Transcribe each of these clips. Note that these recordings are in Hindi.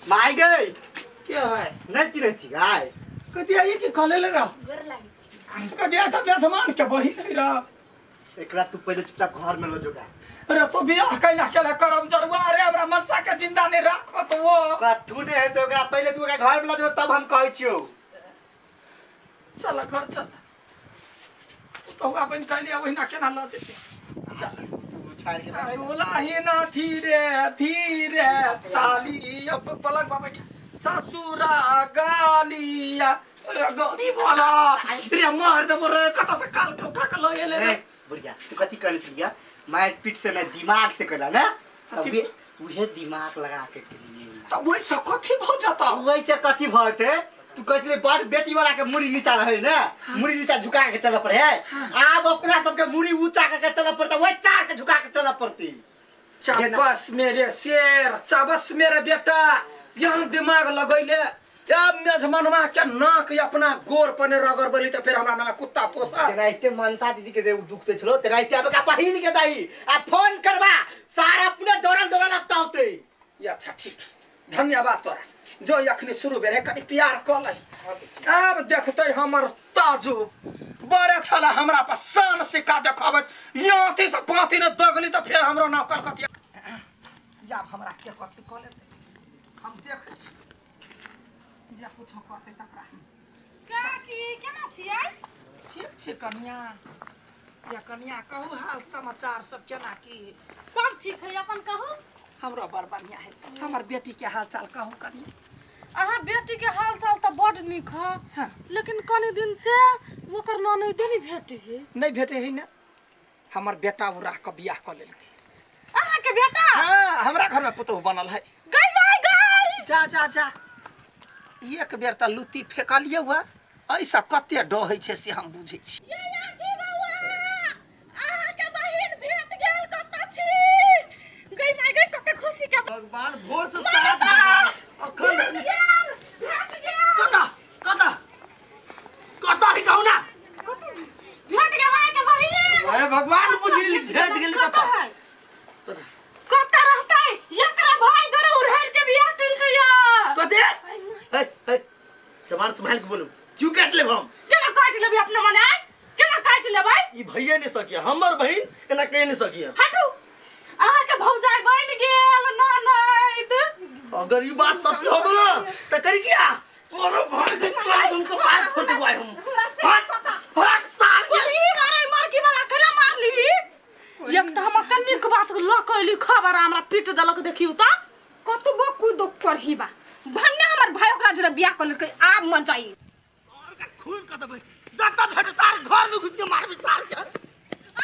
माय गई क्या है नच नच गाय कदी आई कि कले ले रहा कदी आता क्या सामान क्या बही नहीं रहा एकरा तू पहले चुपचाप घर में लो जोगा अरे तो बियाह कैला केला करम जरुआ अरे हमरा मनसा के जिंदा नहीं राखो तो वो कथु ने है तो एकरा पहले तू एकरा घर में लो जो तब हम कहै छियो चल घर चल तो अपन कहलिया वही ना केना ल जेते चल दुल्ही ना धीरे चाली अब पलंग पर बैठ ससुरा गालिया अरे गाली बोला रे मार दे मोरे कता से काल के उठा के ले ले बुढ़िया तू कथि कर छिया मार पीठ से मैं दिमाग से कला ना तभी उहे दिमाग लगा के लिए तो वैसे कथि भ जाता वैसे कथि भते तू कहले बड़ बेटी वाला के मुड़ी नीचा रहे ना मुड़ी नीचा झुका के चलना पड़े अब अपना सबके मुड़ी ऊंचा करके चलना पड़ता वही तार के झुका के चलना पड़ती चाबस मेरे शेर चाबस मेरे बेटा यहाँ दिमाग लगैले अब मेजमानमा के नाक अपना गोर पने रगर बली त फिर हमरा नाम कुत्ता पोसा जनाइते मनता दीदी के देव दुखते छलो तेनाइते अब का बहिन के दाई आ फोन करबा सारा अपने दौड़ल अत्ताउते ये अच्छा ठीक धन्यवाद तोरा जो यखनी शुरू भेले कनी प्यार कलै अब देखते हमर ताजुब बड़े छला हमरा पर शान सिक्का देखाबत याती से पाती ने दगली त फिर हमरो नाम कलकतिया या हमरा के कथि कले हम देख छी या कुछ करते तकरा काकी केना छियै ठीक छै कन्या या कन्या कहू हाल समाचार सब केना की सब ठीक है अपन कहू हमरा बड़ बढ़िया है हमर बेटी के हाल चाल कहू कन्या अहाँ बेटी के हाल चाल त बड नीक है हाँ। लेकिन कनी दिन से ओकर ननई देली भेटे है नहीं भेटे है ना हमर बेटा उरा के बियाह क लेलकै अहाँ के बेटा हां हमरा घर में पुतोह बनल है गई जा एक बेर त लुत्ती फेकलिए हुआ ऐसा कते डहै छै से हम बुझै छी ये आठी बउआ अहाँ के बहिन भेट गेल कत छी गई कते खुशी के भगवान भोर से साथ अखन भेट गेल कता ही कहू ना भेट गेल के बहिन अरे भगवान बुझी भेट गेल कता कत रहतै एकरा भाई जरूर हर के बियाह कइलकैया कते हे जबान संभाल के बोलू क्यों काट ले हम केना काट लेबे अपने मने केना काट लेबै ई भैया ने सकिया हमर बहिन केना कह नहीं सकिया हटू अहाँ के भौजाई बन गेल ननद अगर ये बात सत्य हो ना तो करी क्या तोरो भाई के साथ उनको पार फोड़ देबो हट साल के मार की वाला कला मार ली एक त हम कन्नी के बात ल कहली खबर हमरा पीट देलक देखियो त कतबो कूद करहीबा भन्ने हमर भाई ओकरा जरे बियाह कर लेकै आब मन चाहिए और का खून कर देबै जता भेट सार घर में घुस के मारबे सार के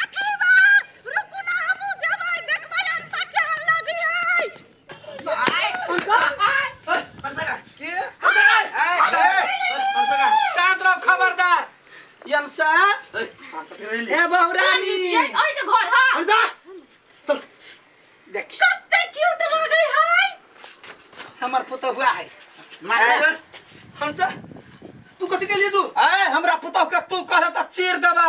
अठीबा रुकू ना हमहु जेबै देखबै अंशा के हाल लगी है परसगा के शांत रहो खबरदार अंशा ए बहुरानी ये ओइ के घर हां अंशा चल देख कते क्यूट लगे है हमर पुतोह हुआ है मार अंशा तू कथि के लिए तू ए हमरा पुतोह के तू कहला त चीर देबा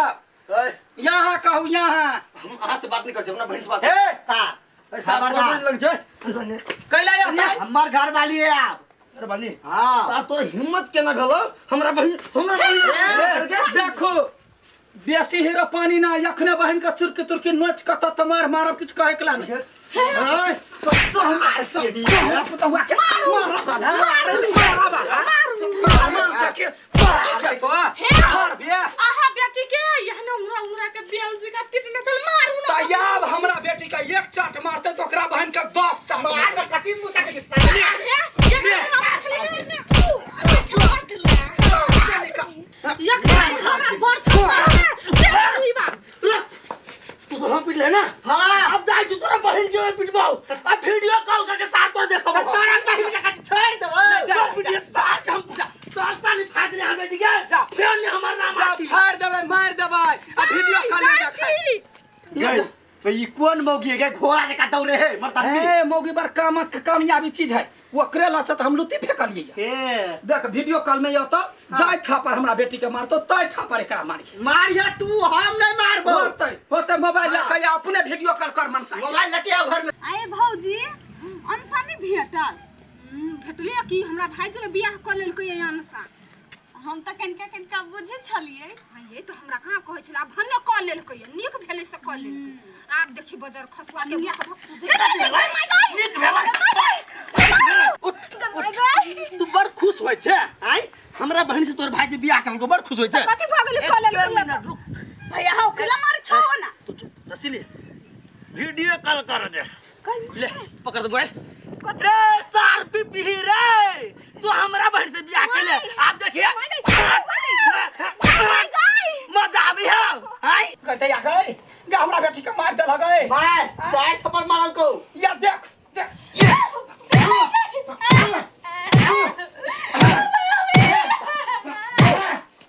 यहाँ कहू यहाँ हम अहाँ से बात नहीं कर छे अपना बहन से बात हे हां खबरदार लग छे कैला या हमर घर वाली है आप घर वाली हां साहब तोरा हिम्मत केना भेलो हमरा बहन देखो बेसी हीरो पानी ना यखने बहन का चुरकी तुरकी नोच के त तमार मारब किछ कहे कला नहीं तो हमार तो पुतोह हुआ के आहा बेटी के यहने उंगरा के बेल जी का पिटने चल मारू ना तयाब हमरा बेटी का एक चाट मारते तो ओकरा बहन का 10 चाट मार में कति मुता के तू हम पिट ले ना हां अब जाई छु तोरा बहन के पिटबाऊ अब वीडियो कॉल करके साथ तो देखो तोरा बहन के कति छोड़ दे जा वीडियो साथ हम तोरता नहीं फाड़ दे हम बेटी के जा फिर ने हमर नाम आती फाड़ देबे मार देबे अब वीडियो कॉल देख तो ये कौन मौगी है घोड़ा के दौड़े है मरता ए मौगी बर कामयाबी चीज है ओकरे ला से हम लुत्ती फेकलिए देख वीडियो कॉल में ये तो जाय था पर हमरा बेटी के मारतो तय था पर एकरा मारिए मारिया तू हम नहीं मारबो होते मोबाइल लेके अपने वीडियो कॉल कर मनसा मोबाइल लेके आओ घर में आए भौजी अंसा नहीं भेटल भेटलिए कि हमरा भाई जोरे बियाह कर लेलकै अंसा हम त कनका बुझे छलिए ये तो हमरा कहां कहै छला भन्ने कर लेलकै नीक भेले से कर लेलकै आब देखी बाजार खसवा के नीक भेले तू बड़ खुश होय छे आई हमरा बहन से तोर भाई जे बियाह करलको बड़ खुश होय छे कथि भ गेलै कर लेलकै भैया हाउ केला मार छो ना तू चुप रसीले वीडियो कॉल कर दे ले पकड़ दे मोबाइल रे सार पिपी रे तू हमरा बहन से बियाह कर ले आप देखिए मजा आवी है आई कहते या गए गा हमरा बेटी के मार दे लगे भाई चाय थप्पड़ मारल को या देख देख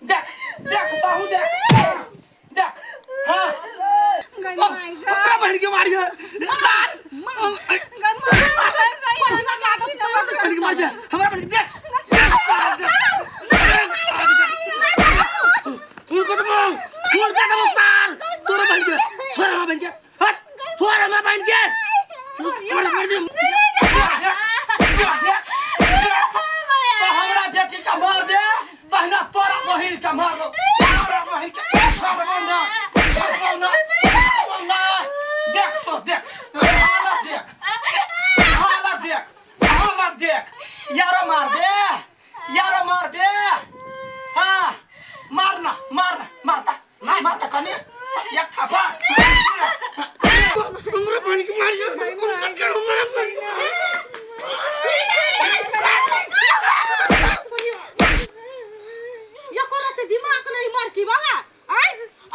देख देख बाहु देख देख हां हमरा बहन के मारियो सार मार जा हमरा बहन के देख तू को दबो सार तोर बहन के छोड़ हमरा बहन के हट छोड़ हमरा बहन के हमरा मार दे तो हमरा बेटी का मार दे बहना तोरा बहन का मार दो तोरा बहन के छोड़ बंदा देख तो देख हालत देख यारो मार दे हाँ मारता कने एक थापा हमरा बहन के मारियो हमरा बहन ये कोराते दिमाग नहीं मार की वाला आई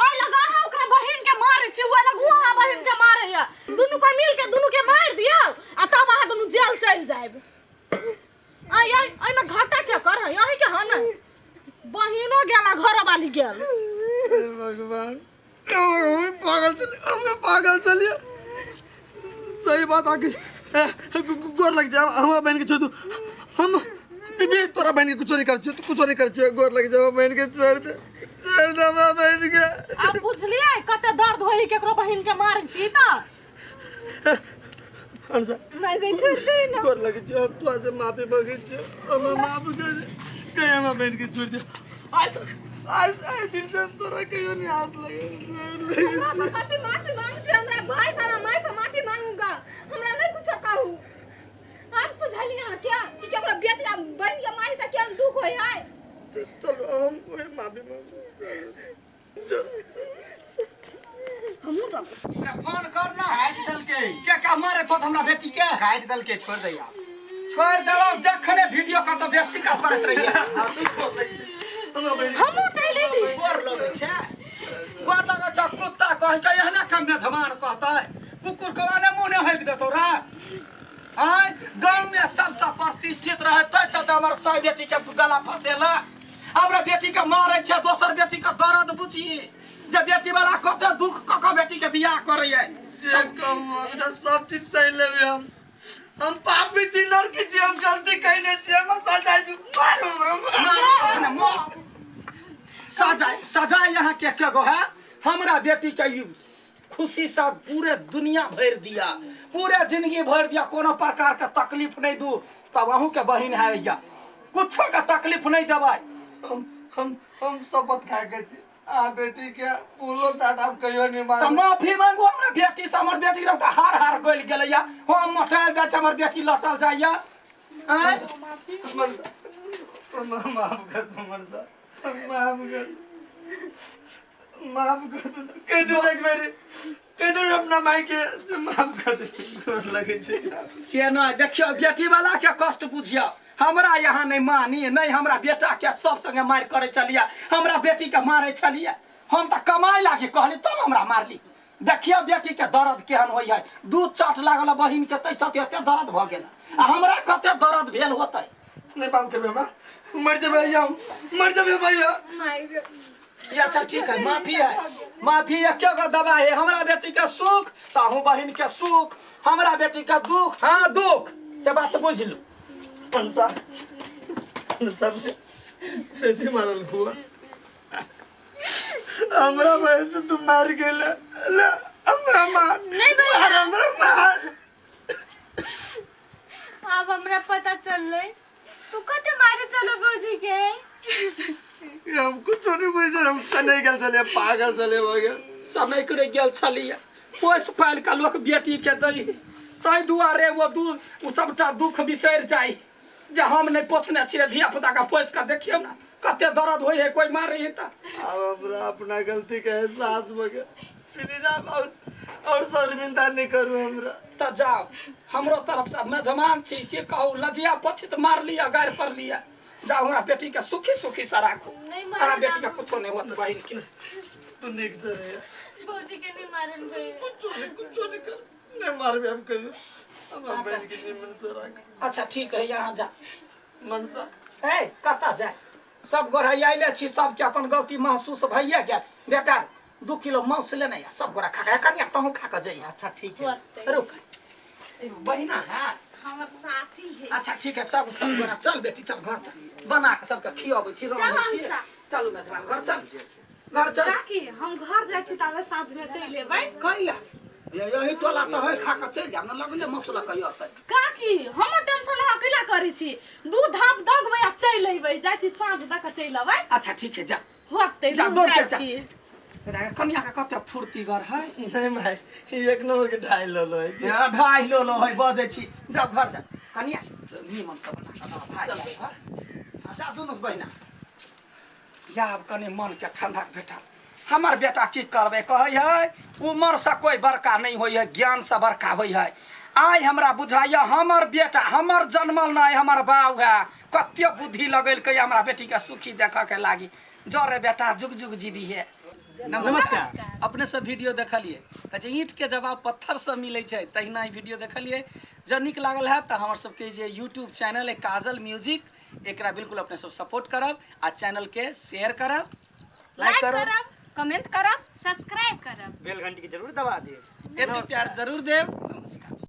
ओय लगा है ओकरा बहन के मारे छी वो लगुआ बहन के मारे या दुनु को मिल के दुनु के मार दियो आ तब वहां दुनु जेल चल जाएब आई ना घाटा क्या कर है यही के ह ना बहिनो गेला घर वाली गेल भगवान पागल चलिए सही बात आके गोर लग जा हमारा बहन के छोड़ दू हम बीबी तोरा बहन के कुछ नहीं कर तू कुछ नहीं कर गोर लग जा बहन के छोड़ दे हमारा बहन के अब बुझलिए कते दर्द होई केकरो बहन के मार छी त अंशा मैं गई छोड़ दे ना गोर लग जा तू से माफी मांगे छ हम माफ कर दे कहीं हमारा बहन के छोड़ दे आज दिन से तोरा कहियो नहीं हाथ लगे माफी मांग छी हमरा भाई सारा माई से माफी मांगूंगा हमरा नहीं कुछ कहू आप सुझलिए क्या कि केकरो बेटी बहन के मारी त क्या दुख होय है चलो हम कोई माफी मांगो हमहु तो फोन करना काट दल के क्या मारे तो हमरा बेटी के काट दल के छोड़ दे आप छोड़ देबो जखने वीडियो का तो बेसी का करत रहिए हमहु चले दी गोर लगे छे गोर लगे छ कुत्ता कह के एहना काम में धमान कहता कुकुर कवाने मुंह ने हक देतो रे आज गांव में सबसे प्रतिष्ठित रहे त चलते हमर सही बेटी के गला फसेला हमरा बेटी के मारे छे दोसर बेटी के दर्द बुझी जे बेटी वाला कते दुख क बेटी के बियाह करे जे कम अब सब चीज सही लेबे हम पापी छी लड़की छी हम गलती कइले छी हम सजा दू सजा यहाँ के गो है हमरा बेटी के खुशी से पूरे दुनिया भर दिया पूरे जिंदगी भर दिया कोनो प्रकार के तकलीफ नहीं दू तब अहू के बहिन है या कुछ का तकलीफ नहीं देबै हम शपथ खा के छी आ बेटी के पूलो चाटब कहियो नहीं मार त माफी मांगो हमरा बेटी से हमर बेटी रह हार गइल गेलै या हम मोटाल जा छ हमर बेटी लटल जाइया माफ कर मरसा माफ कर कह दो एक बार कह दो अपना माई के माफ कर दे गोर लगे छे से न देखियो बेटी वाला के कष्ट बुझियो हमरा यहाँ नहीं मानी नहीं हमरा बेटा के सब संगे मार करे चलिए हमरा बेटी के मारे चलिए हम तो कमाई लागे कहली तब हमरा मारली देखियो बेटी के दर्द केहन होई है दूध चाट लागल बहिन के तै चते एते दर्द भ गेल आ हमरा कते दर्द भेल होतै नहीं बात करबे हमरा मर जबे भैया या चल ठीक है माफी है क्या का दवा है हमरा बेटी के सुख ताहू बहिन के सुख हमरा बेटी का दुख हाँ दुख से बात बुझ लू अंशा सबसे ऐसे मारल हुआ हमरा वैसे तुम मार गेले ले हमरा मार नहीं भैया हमरा मार अब हमरा पता चल ले तू कते मारे चलो भौजी के हम कुछ नहीं बुझे हम सने गल चले पागल चले वगे समय करे गेल छलिए पोस पाल का लोक बेटी के दई तै दुआरे वो सबटा दुख बिसर जाई जे हम नहीं पोसने छिए धिया पुता का पोस का देखियो ना कते दर्द होई है कोई मारे है त अब हमरा अपना गलती का एहसास वगे प्लीज आप और शर्मिंदा नहीं करू हमरा त जाओ हमरो तरफ से मैं जमान छी के कहू लजिया पछित मार लिया गार पर लिया जाओ हमरा बेटी के सुखी सुखी से राखो आ बेटी के कुछो नहीं होत बहिन के तू निक से रे भौजी के नहीं मारन भैया कुछ नहीं कर नहीं मारबे हम कर हम बहन के निमन से रख अच्छा ठीक है यहाँ जा मनसा ए कता जा सब गोरा आइले छी सबके अपन गलती महसूस भइए गेल बेटा 2 किलो मांस लेना है सब गोरा खा कनिया तहु खा के जइया अच्छा ठीक है रुक ए बहिना है हमर साथी है अच्छा ठीक है सब गोरा चल बेटी चल घर चल बना के सबके खियाबै छी रहै छी चलू मेजबान घर चल काकी हम घर जाय छी ताबे साँझ में चल लेबै कइला यही टोला तो है खा के चल जाब न लगले मसला कहियो त काकी हम टेंशन हम अकेला करै छी दू धाप दगबै आ चल लेबै जाय छी साँझ तक चल लेबै अच्छा ठीक है जा होते जा दौड़ के जा छी कन्या का कते फुर्ती घर है नहीं भाई एक नंबर के ढाई लो लो है या ढाई लो है बजे छी जा घर जा कन्या निमन सब बना भाई जा दोनों बहिना या अब कने मन के ठंडा भेटा हमार बेटा की करबे कहै है उम्र से कोई बड़का नहीं होई है ज्ञान से बड़का होई है आई हमरा बुझाइया हमर बेटा हमर जन्मल नहीं हमर बाऊ है कते बुद्धि लगल के हमरा बेटी के सुखी देखा के लागी जरे बेटा जुग जुग जीवी है नमस्कार अपने सब वीडियो देखलिए कहै ईंट के जवाब पत्थर से मिले छै तहिना ही वीडियो देखलिए जब निक लागल है तो हमर सबके जे यूट्यूब चैनल है काजल म्यूजिक एकरा बिल्कुल अपने सब सपोर्ट करब आ चैनल के शेयर करब लाइक करो कमेंट करब सब्सक्राइब करब बेल घंटी की जरूर दबा दिए इतना प्यार जरूर देव नमस्कार।